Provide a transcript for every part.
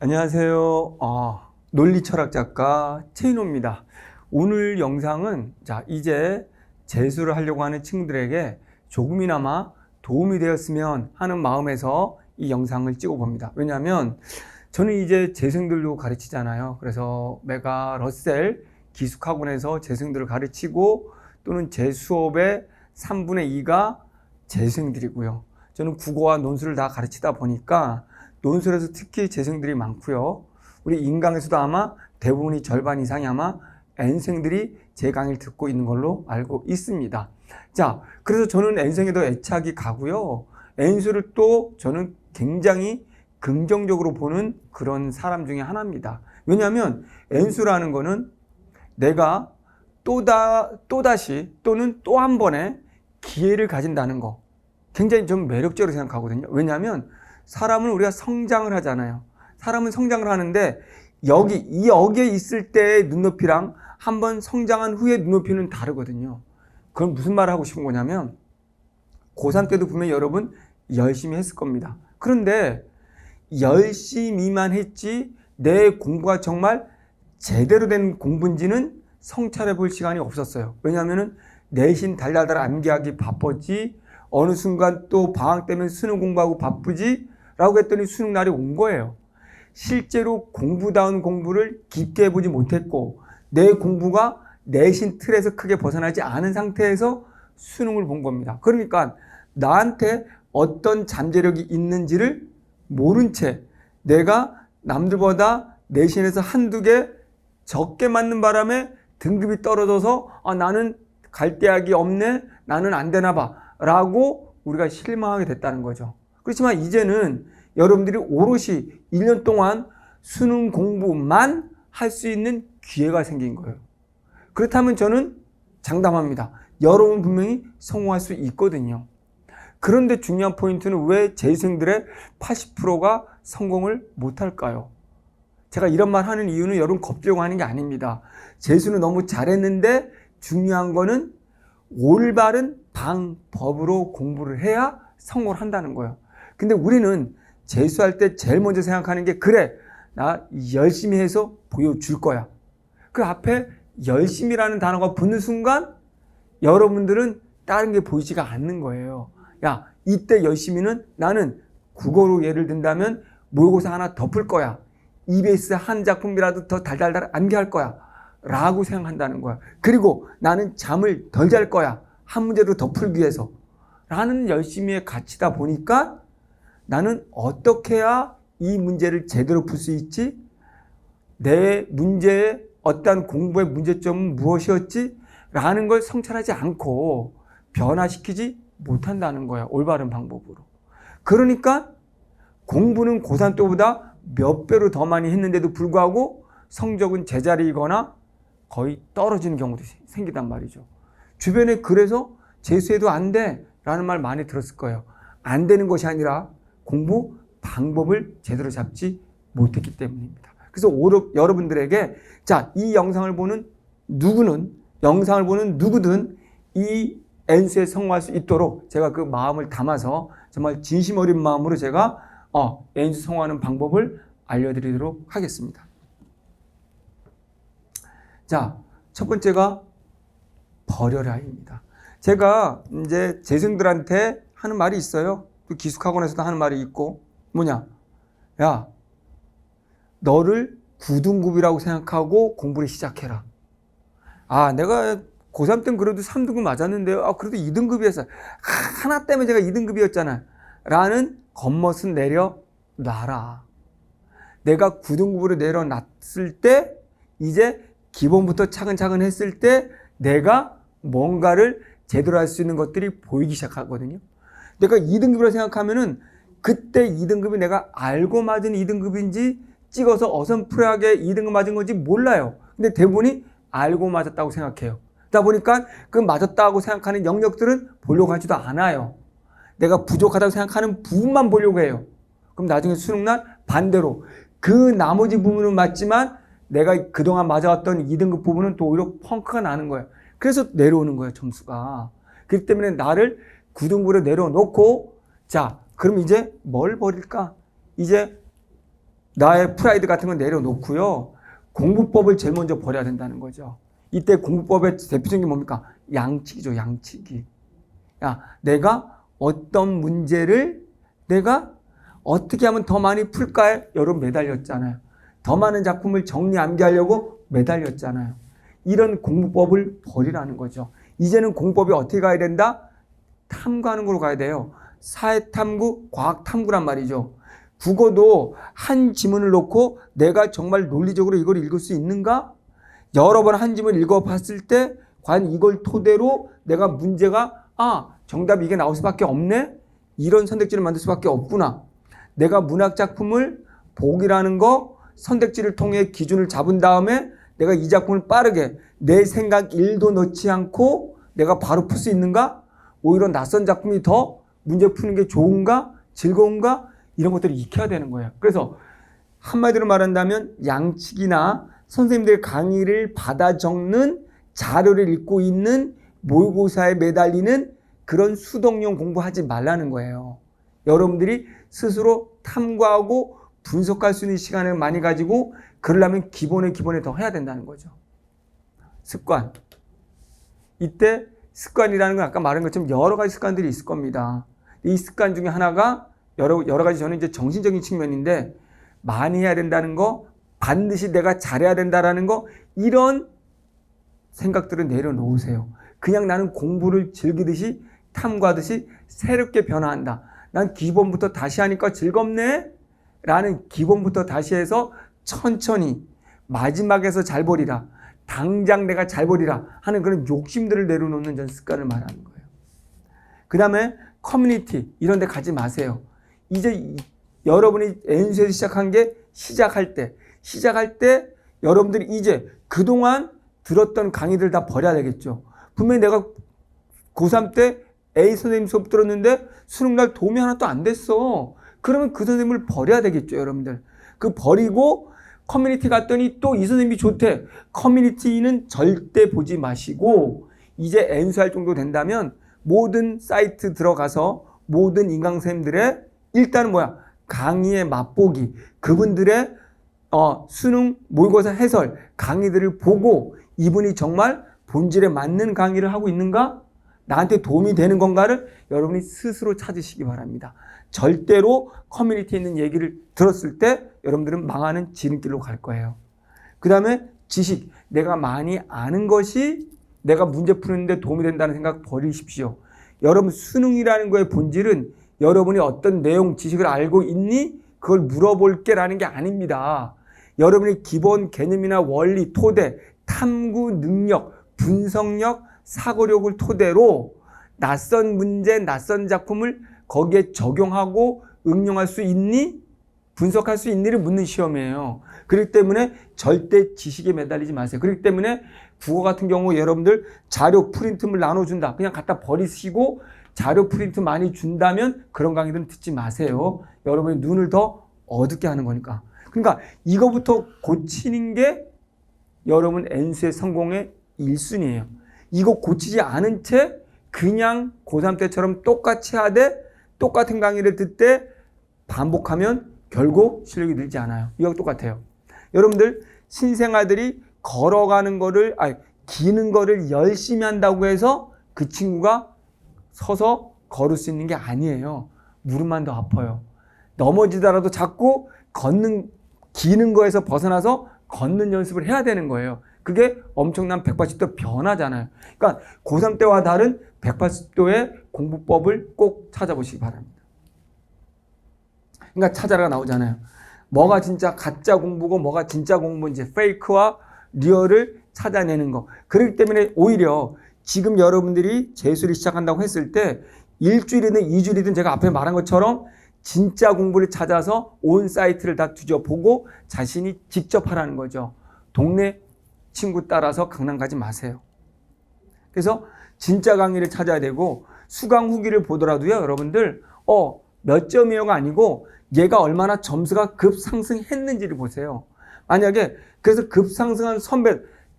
안녕하세요. 논리철학 작가 최인호입니다. 오늘 영상은 이제 재수를 하려고 하는 친구들에게 조금이나마 도움이 되었으면 하는 마음에서 이 영상을 찍어 봅니다. 왜냐하면 저는 이제 재수생들도 가르치잖아요. 그래서 내가 러셀 기숙학원에서 재수생들을 가르치고 또는 제 수업의 3분의 2가 재수생들이고요. 저는 국어와 논술을 다 가르치다 보니까 논술에서 특히 재수생들이 많고요. 우리 인강에서도 아마 대부분이 절반 이상이 아마 N생들이 제 강의를 듣고 있는 걸로 알고 있습니다. 자, 그래서 저는 N생에도 애착이 가고요. N수를 또 저는 굉장히 긍정적으로 보는 그런 사람 중에 하나입니다. 왜냐하면 N수라는 거는 내가 또다시 또는 또 한 번의 기회를 가진다는 거 굉장히 좀 매력적으로 생각하거든요. 왜냐하면 사람은 우리가 성장을 하잖아요. 사람은 성장을 하는데 여기에 있을 때의 눈높이랑 한번 성장한 후의 눈높이는 다르거든요. 그건 무슨 말을 하고 싶은 거냐면 고3 때도 보면 여러분 열심히 했을 겁니다. 그런데 열심히만 했지 내 공부가 정말 제대로 된 공부인지는 성찰해 볼 시간이 없었어요. 왜냐하면 내신 달달달 암기하기 바빴지 어느 순간 또 방학 때문에 수능 공부하고 바쁘지 라고 했더니 수능 날이 온 거예요. 실제로 공부다운 공부를 깊게 해보지 못했고 내 공부가 내신 틀에서 크게 벗어나지 않은 상태에서 수능을 본 겁니다. 그러니까 나한테 어떤 잠재력이 있는지를 모른 채 내가 남들보다 내신에서 한두 개 적게 맞는 바람에 등급이 떨어져서 나는 갈 대학이 없네, 나는 안 되나 봐 라고 우리가 실망하게 됐다는 거죠. 그렇지만 이제는 여러분들이 오롯이 1년 동안 수능 공부만 할 수 있는 기회가 생긴 거예요. 그렇다면 저는 장담합니다. 여러분 분명히 성공할 수 있거든요. 그런데 중요한 포인트는 왜 재수생들의 80%가 성공을 못할까요? 제가 이런 말 하는 이유는 여러분 겁주려고 하는 게 아닙니다. 재수는 너무 잘했는데 중요한 거는 올바른 방법으로 공부를 해야 성공을 한다는 거예요. 근데 우리는 재수할 때 제일 먼저 생각하는 게 그래, 나 열심히 해서 보여줄 거야. 그 앞에 열심히라는 단어가 붙는 순간 여러분들은 다른 게 보이지가 않는 거예요. 야, 이때 열심히는 나는 국어로 예를 든다면 모의고사 하나 더 풀 거야. EBS 한 작품이라도 더 달달달 암기할 거야. 라고 생각한다는 거야. 그리고 나는 잠을 덜 잘 거야. 한 문제도 더 풀기 위해서. 라는 열심히의 가치다 보니까 나는 어떻게 해야 이 문제를 제대로 풀 수 있지? 내 문제의 어떠한 공부의 문제점은 무엇이었지? 라는 걸 성찰하지 않고 변화시키지 못한다는 거야. 올바른 방법으로. 그러니까 공부는 고3 때보다 몇 배로 더 많이 했는데도 불구하고 성적은 제자리이거나 거의 떨어지는 경우도 생기단 말이죠. 주변에 그래서 재수해도 안 돼 라는 말 많이 들었을 거예요. 안 되는 것이 아니라 공부 방법을 제대로 잡지 못했기 때문입니다. 그래서 여러분들에게 이 영상을 보는 누구든 이 N수에 성공할 수 있도록 제가 그 마음을 담아서 정말 진심 어린 마음으로 제가 N수 성공하는 방법을 알려드리도록 하겠습니다. 첫 번째가 버려라입니다. 제가 이제 재수생들한테 하는 말이 있어요. 또 기숙학원에서도 하는 말이 있고 뭐냐? 야, 너를 9등급이라고 생각하고 공부를 시작해라. 내가 고3 때는 그래도 3등급 맞았는데요. 그래도 2등급이었어요. 하나 때문에 제가 2등급이었잖아. 라는 겉멋은 내려놔라. 내가 9등급으로 내려놨을 때 이제 기본부터 차근차근 했을 때 내가 뭔가를 제대로 할 수 있는 것들이 보이기 시작하거든요. 내가 2등급이라고 생각하면은 그때 2등급이 내가 알고 맞은 2등급인지 찍어서 어선프레하게 2등급 맞은 건지 몰라요. 근데 대부분이 알고 맞았다고 생각해요. 그러다 보니까 그 맞았다고 생각하는 영역들은 보려고 하지도 않아요. 내가 부족하다고 생각하는 부분만 보려고 해요. 그럼 나중에 수능날 반대로 그 나머지 부분은 맞지만 내가 그동안 맞아왔던 2등급 부분은 또 오히려 펑크가 나는 거예요. 그래서 내려오는 거예요, 점수가. 그렇기 때문에 나를 9등급으로 내려놓고 그럼 이제 뭘 버릴까? 이제 나의 프라이드 같은 건 내려놓고요. 공부법을 제일 먼저 버려야 된다는 거죠. 이때 공부법의 대표적인 게 뭡니까? 양치기죠, 양치기. 야, 내가 어떤 문제를 내가 어떻게 하면 더 많이 풀까에 여러분 매달렸잖아요. 더 많은 작품을 정리 암기하려고 매달렸잖아요. 이런 공부법을 버리라는 거죠. 이제는 공부법이 어떻게 가야 된다? 탐구하는 걸로 가야 돼요. 사회탐구, 과학탐구란 말이죠. 국어도 한 지문을 놓고 내가 정말 논리적으로 이걸 읽을 수 있는가? 여러 번 한 지문 읽어봤을 때 과연 이걸 토대로 내가 문제가 정답이 이게 나올 수밖에 없네? 이런 선택지를 만들 수밖에 없구나. 내가 문학 작품을 보기라는 거 선택지를 통해 기준을 잡은 다음에 내가 이 작품을 빠르게 내 생각 1도 넣지 않고 내가 바로 풀 수 있는가? 오히려 낯선 작품이 더 문제 푸는 게 좋은가? 즐거운가? 이런 것들을 익혀야 되는 거예요. 그래서 한마디로 말한다면 양측이나 선생님들의 강의를 받아 적는 자료를 읽고 있는 모의고사에 매달리는 그런 수동용 공부하지 말라는 거예요. 여러분들이 스스로 탐구하고 분석할 수 있는 시간을 많이 가지고 그러려면 기본에 더 해야 된다는 거죠. 습관. 이때 습관이라는 건 아까 말한 것처럼 여러 가지 습관들이 있을 겁니다. 이 습관 중에 하나가 여러 가지 저는 이제 정신적인 측면인데 많이 해야 된다는 거, 반드시 내가 잘해야 된다라는 거 이런 생각들을 내려놓으세요. 그냥 나는 공부를 즐기듯이 탐구하듯이 새롭게 변화한다. 난 기본부터 다시 하니까 즐겁네? 라는 기본부터 다시 해서 천천히 마지막에서 잘 버리라. 당장 내가 잘 버리라 하는 그런 욕심들을 내려놓는 전 습관을 말하는 거예요. 그 다음에 커뮤니티 이런 데 가지 마세요. 이제 여러분이 NC에서 시작한 게 시작할 때 여러분들이 이제 그동안 들었던 강의들 다 버려야 되겠죠. 분명히 내가 고3 때 A 선생님 수업 들었는데 수능날 도움이 하나도 안 됐어. 그러면 그 선생님을 버려야 되겠죠, 여러분들. 그 버리고 커뮤니티 갔더니 또 이 선생님이 좋대. 커뮤니티는 절대 보지 마시고 이제 NC할 정도 된다면 모든 사이트 들어가서 모든 인강 선생님들의 일단은 강의의 맛보기, 그분들의 수능 모의고사 해설 강의들을 보고 이분이 정말 본질에 맞는 강의를 하고 있는가? 나한테 도움이 되는 건가를 여러분이 스스로 찾으시기 바랍니다. 절대로 커뮤니티에 있는 얘기를 들었을 때 여러분들은 망하는 지름길로 갈 거예요. 그 다음에 지식, 내가 많이 아는 것이 내가 문제 푸는데 도움이 된다는 생각 버리십시오. 여러분 수능이라는 거의 본질은 여러분이 어떤 내용 지식을 알고 있니? 그걸 물어볼게 라는 게 아닙니다. 여러분의 기본 개념이나 원리, 토대, 탐구 능력, 분석력, 사고력을 토대로 낯선 문제, 낯선 작품을 거기에 적용하고 응용할 수 있니? 분석할 수 있니를 묻는 시험이에요. 그렇기 때문에 절대 지식에 매달리지 마세요. 그렇기 때문에 국어 같은 경우 여러분들 자료 프린트물 나눠준다. 그냥 갖다 버리시고 자료 프린트 많이 준다면 그런 강의들은 듣지 마세요. 여러분의 눈을 더 어둡게 하는 거니까. 그러니까 이거부터 고치는 게 여러분 NC의 성공의 1순위예요. 이거 고치지 않은 채 그냥 고3 때처럼 똑같이 하되 똑같은 강의를 듣되 반복하면 결국 실력이 늘지 않아요. 이거 똑같아요. 여러분들 신생아들이 걸어가는 거를 기는 거를 열심히 한다고 해서 그 친구가 서서 걸을 수 있는 게 아니에요. 무릎만 더 아파요. 넘어지더라도 자꾸 기는 거에서 벗어나서 걷는 연습을 해야 되는 거예요. 그게 엄청난 180도 변화잖아요. 그러니까 고3 때와 다른 180도의 공부법을 꼭 찾아보시기 바랍니다. 그러니까 찾아라가 나오잖아요. 뭐가 진짜 가짜 공부고 뭐가 진짜 공부인지 페이크와 리얼을 찾아내는 거. 그렇기 때문에 오히려 지금 여러분들이 재수를 시작한다고 했을 때 일주일이든 2주일이든 제가 앞에 말한 것처럼 진짜 공부를 찾아서 온 사이트를 다 뒤져보고 자신이 직접 하라는 거죠. 동네 친구 따라서 강남 가지 마세요. 그래서 진짜 강의를 찾아야 되고 수강 후기를 보더라도요. 여러분들 몇 점이요가 아니고 얘가 얼마나 점수가 급상승했는지를 보세요. 만약에 그래서 급상승한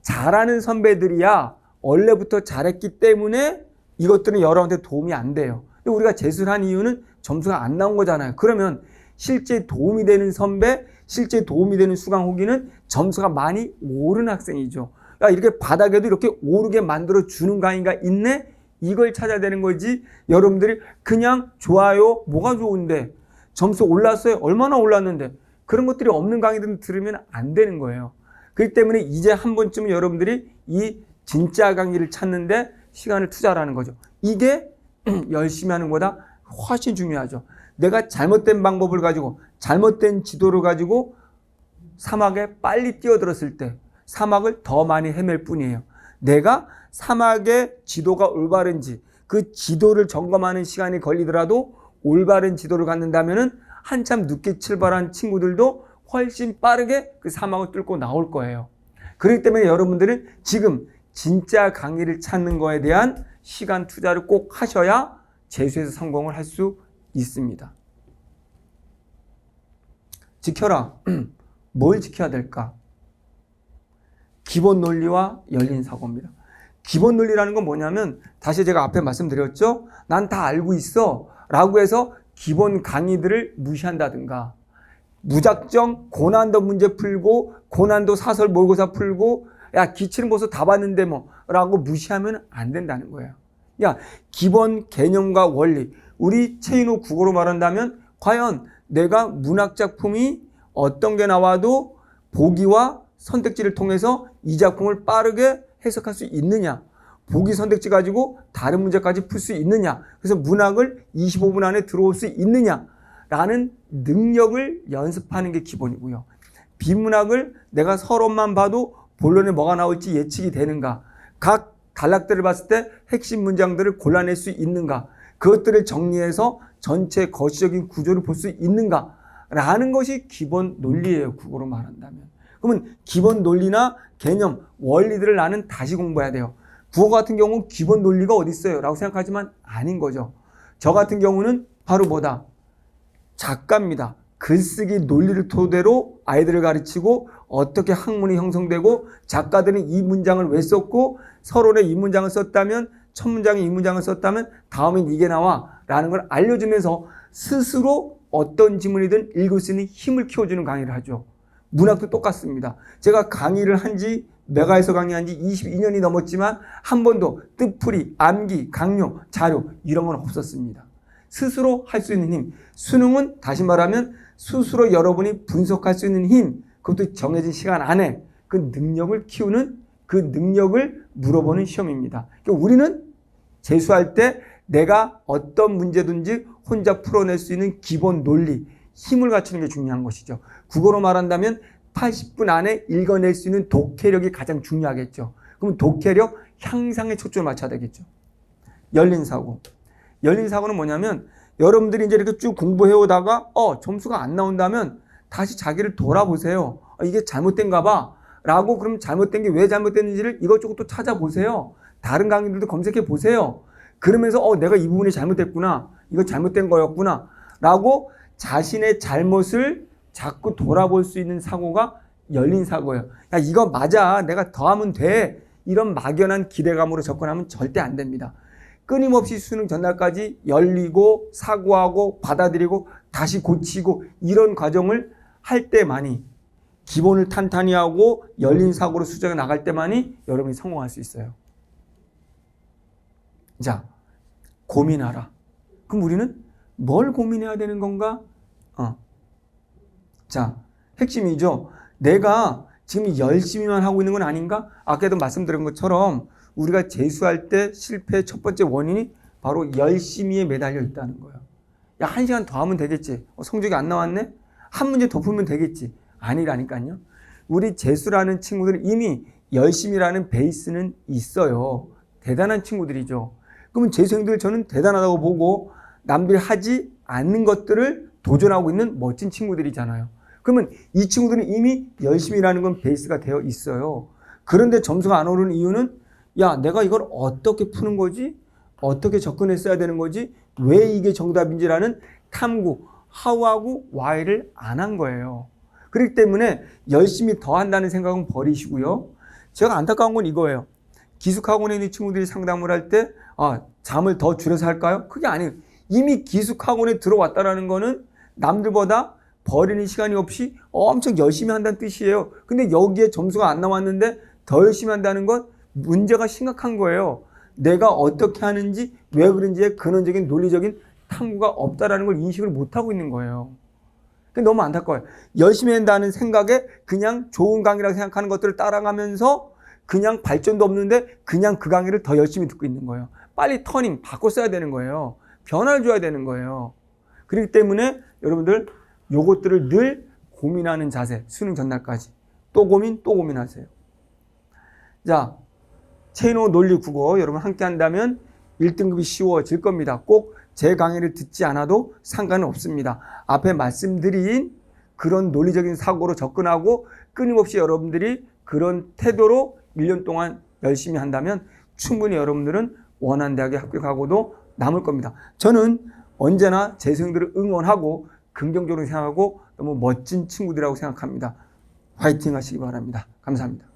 잘하는 선배들이야 원래부터 잘했기 때문에 이것들은 여러분한테 도움이 안 돼요. 우리가 재수를 한 이유는 점수가 안 나온 거잖아요. 그러면 실제 도움이 되는 선배, 실제 도움이 되는 수강 후기는 점수가 많이 오른 학생이죠. 야, 이렇게 바닥에도 이렇게 오르게 만들어 주는 강의가 있네? 이걸 찾아야 되는 거지. 여러분들이 그냥 좋아요, 뭐가 좋은데, 점수 올랐어요? 얼마나 올랐는데, 그런 것들이 없는 강의들 들으면 안 되는 거예요. 그렇기 때문에 이제 한 번쯤은 여러분들이 이 진짜 강의를 찾는데 시간을 투자하라는 거죠. 이게 열심히 하는 것보다 훨씬 중요하죠. 내가 잘못된 방법을 가지고, 잘못된 지도를 가지고 사막에 빨리 뛰어들었을 때 사막을 더 많이 헤맬 뿐이에요. 내가 사막의 지도가 올바른지 그 지도를 점검하는 시간이 걸리더라도 올바른 지도를 갖는다면은 한참 늦게 출발한 친구들도 훨씬 빠르게 그 사막을 뚫고 나올 거예요. 그렇기 때문에 여러분들은 지금 진짜 강의를 찾는 거에 대한 시간 투자를 꼭 하셔야 재수에서 성공을 할 수 있습니다. 지켜라. 뭘 지켜야 될까? 기본 논리와 열린 사고입니다. 기본 논리라는 건 뭐냐면, 다시 제가 앞에 말씀드렸죠? 난 다 알고 있어 라고 해서 기본 강의들을 무시한다든가, 무작정 고난도 문제 풀고 고난도 사설 모의고사 풀고 야 기출은 벌써 다 봤는데 뭐 라고 무시하면 안 된다는 거예요. 야, 기본 개념과 원리, 우리 최인호 국어로 말한다면 과연 내가 문학 작품이 어떤 게 나와도 보기와 선택지를 통해서 이 작품을 빠르게 해석할 수 있느냐, 보기 선택지 가지고 다른 문제까지 풀 수 있느냐, 그래서 문학을 25분 안에 들어올 수 있느냐 라는 능력을 연습하는 게 기본이고요. 비문학을 내가 서론만 봐도 본론에 뭐가 나올지 예측이 되는가, 각 단락들을 봤을 때 핵심 문장들을 골라낼 수 있는가, 그것들을 정리해서 전체 거시적인 구조를 볼 수 있는가 라는 것이 기본 논리예요, 국어로 말한다면. 그러면 기본 논리나 개념, 원리들을 나는 다시 공부해야 돼요. 국어 같은 경우는 기본 논리가 어디 있어요? 라고 생각하지만 아닌 거죠. 저 같은 경우는 바로 뭐다? 작가입니다. 글쓰기 논리를 토대로 아이들을 가르치고 어떻게 학문이 형성되고 작가들은 이 문장을 왜 썼고 서론에 이 문장을 썼다면 첫 문장에 이 문장을 썼다면 다음엔 이게 나와 라는 걸 알려주면서 스스로 어떤 지문이든 읽을 수 있는 힘을 키워주는 강의를 하죠. 문학도 똑같습니다. 제가 강의를 한지 메가에서 강의한 지 22년이 넘었지만 한 번도 뜻풀이, 암기, 강요, 자료 이런 건 없었습니다. 스스로 할 수 있는 힘, 수능은 다시 말하면 스스로 여러분이 분석할 수 있는 힘, 그것도 정해진 시간 안에 그 능력을 키우는, 그 능력을 물어보는 시험입니다. 그러니까 우리는 재수할 때 내가 어떤 문제든지 혼자 풀어낼 수 있는 기본 논리, 힘을 갖추는 게 중요한 것이죠. 국어로 말한다면 80분 안에 읽어낼 수 있는 독해력이 가장 중요하겠죠. 그럼 독해력 향상에 초점을 맞춰야 되겠죠. 열린 사고. 열린 사고는 뭐냐면 여러분들이 이제 이렇게 쭉 공부해 오다가 점수가 안 나온다면 다시 자기를 돌아보세요. 이게 잘못된가 봐 라고, 그럼 잘못된 게 왜 잘못됐는지를 이것저것 또 찾아보세요. 다른 강의들도 검색해 보세요. 그러면서 내가 이 부분이 잘못됐구나, 이거 잘못된 거였구나 라고 자신의 잘못을 자꾸 돌아볼 수 있는 사고가 열린 사고예요. 야, 이거 맞아, 내가 더 하면 돼, 이런 막연한 기대감으로 접근하면 절대 안 됩니다. 끊임없이 수능 전날까지 열리고 사고하고 받아들이고 다시 고치고 이런 과정을 할 때만이, 기본을 탄탄히 하고 열린 사고로 수정해 나갈 때만이 여러분이 성공할 수 있어요. 자, 고민하라. 그럼 우리는 뭘 고민해야 되는 건가? 자, 핵심이죠. 내가 지금 열심히만 하고 있는 건 아닌가? 아까도 말씀드린 것처럼 우리가 재수할 때 실패의 첫 번째 원인이 바로 열심히에 매달려 있다는 거예요. 야, 1시간 더 하면 되겠지. 성적이 안 나왔네? 한 문제 더 풀면 되겠지. 아니라니까요. 우리 재수라는 친구들은 이미 열심히라는 베이스는 있어요. 대단한 친구들이죠. 그러면 재수생들 저는 대단하다고 보고 남들이 하지 않는 것들을 도전하고 있는 멋진 친구들이잖아요. 그러면 이 친구들은 이미 열심히라는 건 베이스가 되어 있어요. 그런데 점수가 안 오르는 이유는 야, 내가 이걸 어떻게 푸는 거지? 어떻게 접근했어야 되는 거지? 왜 이게 정답인지라는 탐구, how하고 why를 안 한 거예요. 그렇기 때문에 열심히 더 한다는 생각은 버리시고요. 제가 안타까운 건 이거예요. 기숙학원에 있는 친구들이 상담을 할 때 잠을 더 줄여서 할까요? 그게 아니에요. 이미 기숙학원에 들어왔다라는 거는 남들보다 버리는 시간이 없이 엄청 열심히 한다는 뜻이에요. 근데 여기에 점수가 안 나왔는데 더 열심히 한다는 건 문제가 심각한 거예요. 내가 어떻게 하는지 왜 그런지의 근원적인 논리적인 탐구가 없다라는 걸 인식을 못하고 있는 거예요. 너무 안타까워요. 열심히 한다는 생각에 그냥 좋은 강의라고 생각하는 것들을 따라가면서 그냥 발전도 없는데 그냥 그 강의를 더 열심히 듣고 있는 거예요. 빨리 터닝 바꿔 써야 되는 거예요. 변화를 줘야 되는 거예요. 그렇기 때문에 여러분들 요것들을 늘 고민하는 자세, 수능 전날까지 또 고민하세요. 자, 체인호 논리 국어 여러분 함께 한다면 1등급이 쉬워질 겁니다. 꼭 제 강의를 듣지 않아도 상관은 없습니다. 앞에 말씀드린 그런 논리적인 사고로 접근하고 끊임없이 여러분들이 그런 태도로 1년 동안 열심히 한다면 충분히 여러분들은 원하는 대학에 합격하고도 남을 겁니다. 저는 언제나 제 생들을 응원하고 긍정적으로 생각하고 너무 멋진 친구들이라고 생각합니다. 화이팅 하시기 바랍니다. 감사합니다.